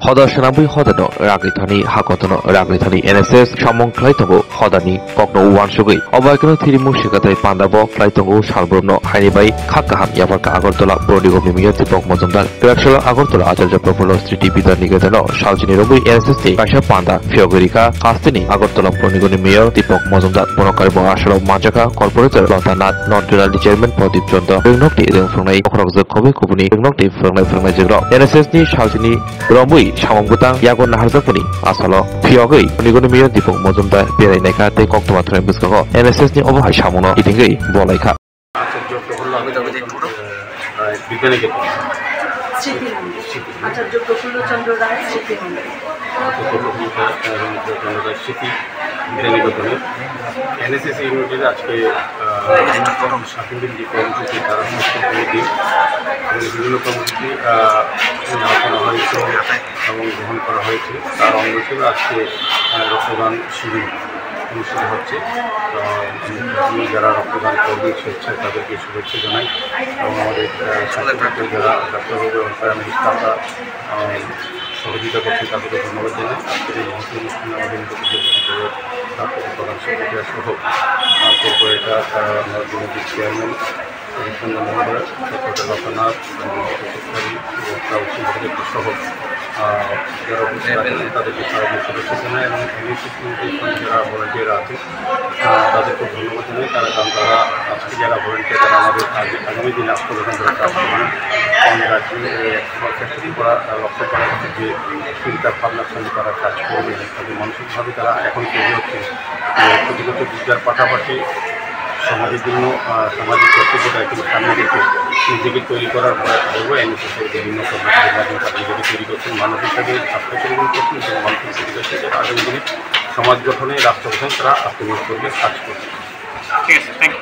हदासनाबुइ हदानो रागैथानि हाकतनो रागैथानि NSS samong khlaitongo hodani kokno uansugui obaikano thirimu sikatai pandabo khlaitongo salbromno hainibai khakaham yabarka agartala bordigo mimiyo dipok mojumdar krakshalo agartala acharya professor Sri Bidar Nikedano saljini robui NSS ni kaisha panda fiogurika kastini agartala bordigo mimiyo dipok mojumdar monokarbo ashalo majaka corporator lotanat non-dual chairman Pradip Chandra Bengnokti rengfrongnai okhrokjak khobe khobuni Bengnokti phrongnai jigro NSS ni saljini robui samongbutan yagon naharjakuni asalo fiogui bordigo mimiyo dipok mojumdar बेरायनायखा तै कक्टमा थ्रेम बिस्काखौ NSS नि अबहाय सामुनो इदिंगै बलायखा आचार्य प्रफुल्ल चंद्र राय NSS ইউনিটের আজকে সাতদিন যে কর্মসূচি তারা বিভিন্ন কর্মসূচি করা হয়েছে এবং গ্রহণ করা হয়েছে তার অঙ্গ হিসেবে আজকে রক্তদান শিবির অনুষ্ঠিত হচ্ছে। যারা রক্তদান করবে স্বেচ্ছায় তাদেরকে শুভেচ্ছা জানাই এবং আমাদের স্বাস্থ্য যারা ডাক্তারবাবু এবং প্যারামেডিক্যালরা সহযোগিতা করছে তাদেরকে ধন্যবাদ জানাই। আজকের এই মহৎ অনুষ্ঠানে আমাদের ডাক্তার প্রধান সেক্রেটারি সহ কর্পোরেটর আমার বিনোদী চেয়ারম্যান হরিচন্দ্র মহোদয় ডক্টর লতানাথ শিক্ষারী সহ যারা উপস্থিত আছেন তাদেরকে সবাইকে শুভেচ্ছা জানাই এবং NSS যারা ভলেন্টিয়ার আছে তাদেরকে ধন্যবাদ জানাই। কারণ তারা আজকে যারা ভলেন্টিয়ার তারা আমাদের আগামী দিনে আসতে যখন তারা কাজ করবেন আমাদের রাজ্যে ক্ষেত্রে করা লক্ষ্য করা হচ্ছে যে চিন্তা ভাবনার সঙ্গে তারা কাজ করবে তাদের মানসিকভাবে তারা এখন তৈরি হচ্ছে প্রতিগত বিদ্যার পাশাপাশি সমাজের জন্য সামাজিক কর্তব্যটা একটু সামনে রেখে নিজেকে তৈরি করার পর্ব NSS-এর বিভিন্ন কর্মসূচির মাধ্যমে তারা নিজেকে তৈরি করছেন, মানসিকভাবে স্বাস্থ্য পরিবহন করছেন এবং মানসিক তৈরি করছে আগামী দিনে সমাজ গঠনে রাষ্ট্র গঠনে তারা আত্মনিয়োগ করবে কাজ করবে। ঠিক আছে, থ্যাংক ইউ।